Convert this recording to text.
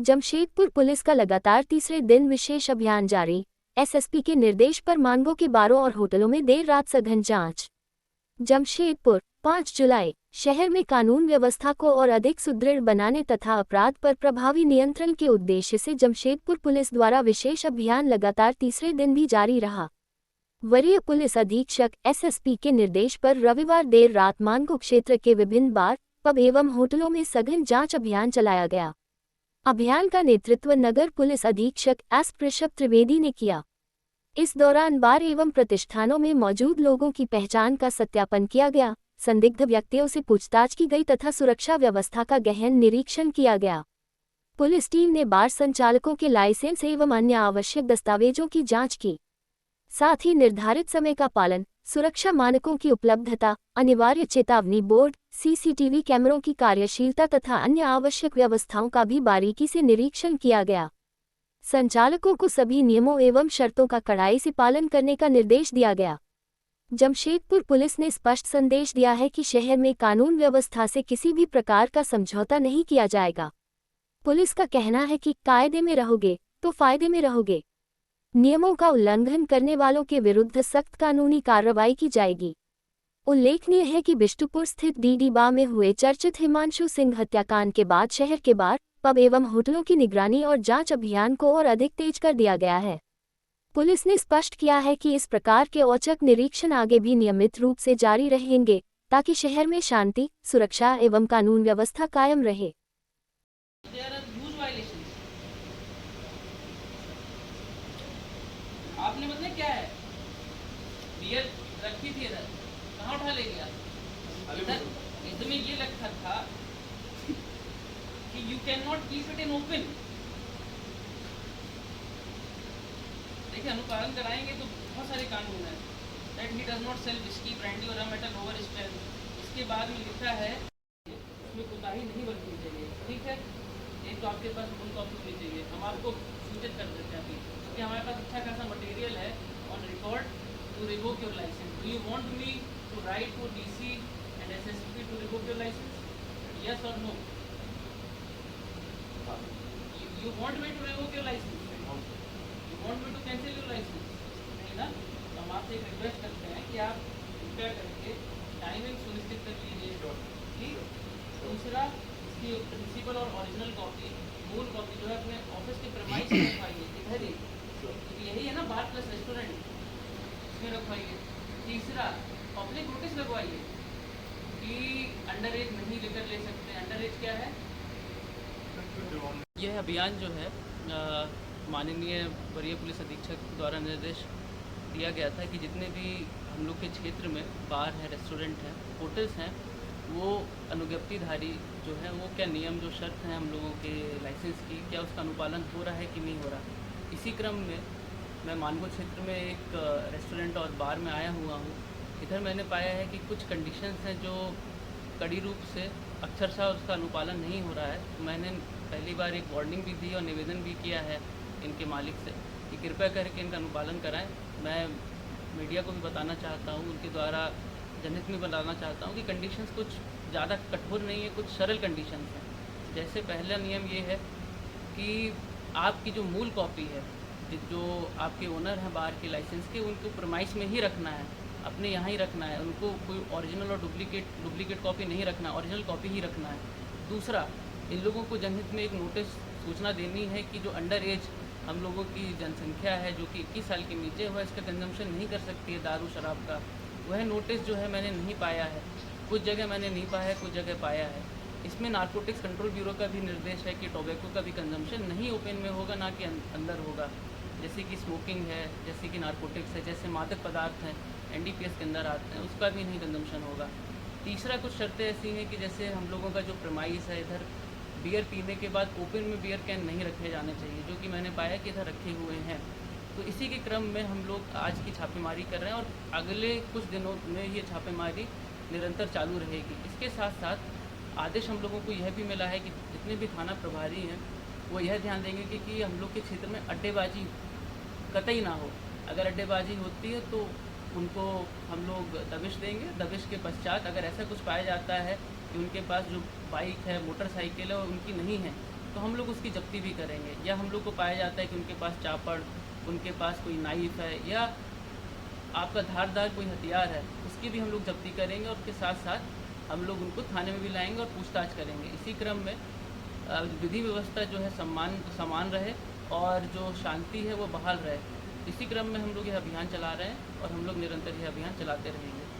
Jamshedpur police का लगातार तीसरे दिन विशेष अभियान जारी। एसएसपी के निर्देश पर मानगो के बारों और होटलों में देर रात सघन जांच। जमशेदपुर 5 जुलाई। शहर में कानून व्यवस्था को और अधिक सुदृढ़ बनाने तथा अपराध पर प्रभावी नियंत्रण के उद्देश्य से जमशेदपुर पुलिस द्वारा विशेष अभियान लगातार तीसरे दिन भी जारी रहा। वरीय पुलिस अधीक्षक एसएसपी के निर्देश पर रविवार देर रात मानगो क्षेत्र के विभिन्न बार, पब एवं होटलों में सघन जांच अभियान चलाया गया। अभियान का नेतृत्व नगर पुलिस अधीक्षक एस ऋषभ त्रिवेदी ने किया। इस दौरान बार एवं प्रतिष्ठानों में मौजूद लोगों की पहचान का सत्यापन किया गया, संदिग्ध व्यक्तियों से पूछताछ की गई तथा सुरक्षा व्यवस्था का गहन निरीक्षण किया गया। पुलिस टीम ने बार संचालकों के लाइसेंस एवं अन्य आवश्यक दस्तावेजों की जांच की। साथ ही निर्धारित समय का पालन, सुरक्षा मानकों की उपलब्धता, अनिवार्य चेतावनी बोर्ड, सीसीटीवी कैमरों की कार्यशीलता तथा अन्य आवश्यक व्यवस्थाओं का भी बारीकी से निरीक्षण किया गया। संचालकों को सभी नियमों एवं शर्तों का कड़ाई से पालन करने का निर्देश दिया गया। जमशेदपुर पुलिस ने स्पष्ट संदेश दिया है कि शहर में कानून व्यवस्था से किसी भी प्रकार का समझौता नहीं किया जाएगा। पुलिस का कहना है कि कायदे में रहोगे तो फायदे में रहोगे। नियमों का उल्लंघन करने वालों के विरुद्ध सख्त कानूनी कार्रवाई की जाएगी। उल्लेखनीय है कि बिष्टुपुर स्थित डीडी बा में हुए चर्चित हिमांशु सिंह हत्याकांड के बाद शहर के बार, पब एवं होटलों की निगरानी और जांच अभियान को और अधिक तेज कर दिया गया है। पुलिस ने स्पष्ट किया है कि इस प्रकार के औचक निरीक्षण आगे भी नियमित रूप से जारी रहेंगे ताकि शहर में शांति, सुरक्षा एवं कानून व्यवस्था कायम रहे। आपने मतलब क्या है बियर रखी थी इधर, कहाँ उठा ले गया? इधर इसमें ये लिखा था कि you can not keep it in open. देखिए अनुपालन कराएंगे तो बहुत सारे कानून हैं। That he does not sell whisky, brandy और rum at an over strength. इसके बाद में लिखा है उसमें कोताही नहीं बरतनी चाहिए। ठीक है, एक तो आपके पास फुल कॉपी होनी चाहिए। हम आपको सूचित कर देते हैं अभी कि हमारे पास अच्छा खासा मटेरियल है on record to revoke your licence. Do you want me to write to DC and SSP to revoke your licence? Yes और no? You want me to revoke your licence? You want me to cancel your licence? नहीं ना? तो हम आपसे एक request करते हैं कि आप कृपया करके टाइमिंग सुनिश्चित कर लीजिए। ठीक। दूसरा, इसकी प्रिंसिपल और ओरिजिनल कॉपी, मूल कॉपी जो है अपने ऑफिस के प्रेमाइस में रखवाइए, इधर ही, क्योंकि यही है ना बार प्लस रेस्टोरेंट, इसमें रखवाइए। तीसरा, पब्लिक नोटिस लगवाइए कि अंडर एज नहीं लेकर ले सकते। अंडर एज क्या है? यह अभियान जो है माननीय वरीय पुलिस अधीक्षक द्वारा निर्देश दिया गया था कि जितने भी हम लोग के क्षेत्र में बार हैं, रेस्टोरेंट हैं, होटल्स हैं, वो अनुज्ञप्तिधारी जो है वो क्या नियम जो शर्त हैं हम लोगों के लाइसेंस की, क्या उसका अनुपालन हो रहा है कि नहीं हो रहा। इसी क्रम में मैं मानगो क्षेत्र में एक रेस्टोरेंट और बार में आया हुआ हूँ। इधर मैंने पाया है कि कुछ कंडीशंस हैं जो कड़ी रूप से अक्षरशः उसका अनुपालन नहीं हो रहा है। तो मैंने पहली बार एक वार्निंग भी दी और निवेदन भी किया है इनके मालिक से कि कृपया करके इनका अनुपालन कराएं। मैं मीडिया को भी बताना चाहता हूँ, उनके द्वारा जनहित में बताना चाहता हूँ कि कंडीशंस कुछ ज़्यादा कठोर नहीं है, कुछ सरल कंडीशंस हैं। जैसे पहला नियम ये है कि आपकी जो मूल कॉपी है, जो आपके ओनर हैं बार के लाइसेंस के, उनको प्रेमाइस में ही रखना है, अपने यहाँ ही रखना है। उनको कोई ओरिजिनल और डुप्लीकेट कॉपी नहीं रखना है, ओरिजिनल कॉपी ही रखना है। दूसरा, इन लोगों को जनहित में एक नोटिस सूचना देनी है कि जो अंडर एज हम लोगों की जनसंख्या है जो कि 21 साल के नीचे हुआ इसका कंजम्पशन नहीं कर सकती है दारू शराब का। वह नोटिस जो है मैंने नहीं पाया है, कुछ जगह मैंने नहीं पाया है, कुछ जगह पाया है। इसमें नारकोटिक्स कंट्रोल ब्यूरो का भी निर्देश है कि टोबैको का भी कंजम्पशन नहीं ओपन में होगा, ना कि अंदर होगा। जैसे कि स्मोकिंग है, जैसे कि नारकोटिक्स है, जैसे मादक पदार्थ हैं एनडीपीएस के अंदर आते हैं, उसका भी नहीं कंजम्पशन होगा। तीसरा, कुछ शर्तें ऐसी हैं कि जैसे हम लोगों का जो प्रेमाइस है, इधर बियर पीने के बाद ओपन में बियर कैन नहीं रखे जाने चाहिए, जो कि मैंने पाया कि इधर रखे हुए हैं। तो इसी के क्रम में हम लोग आज की छापेमारी कर रहे हैं और अगले कुछ दिनों में ये छापेमारी निरंतर चालू रहेगी। इसके साथ साथ आदेश हम लोगों को यह भी मिला है कि जितने भी थाना प्रभारी हैं वो यह ध्यान देंगे कि हम लोग के क्षेत्र में अड्डेबाजी कतई ना हो। अगर अड्डेबाजी होती है तो उनको हम लोग दबिश देंगे। दबिश के पश्चात अगर ऐसा कुछ पाया जाता है कि उनके पास जो बाइक है, मोटरसाइकिल है, उनकी नहीं है, तो हम लोग उसकी जब्ती भी करेंगे। या हम लोग को पाया जाता है कि उनके पास चापड़, उनके पास कोई नाइफ है या आपका धारदार कोई हथियार है, उसकी भी हम लोग जब्ती करेंगे और उसके साथ साथ हम लोग उनको थाने में भी लाएंगे और पूछताछ करेंगे। इसी क्रम में विधि व्यवस्था जो है समान रहे और जो शांति है वो बहाल रहे। इसी क्रम में हम लोग यह अभियान चला रहे हैं और हम लोग निरंतर यह अभियान चलाते रहेंगे।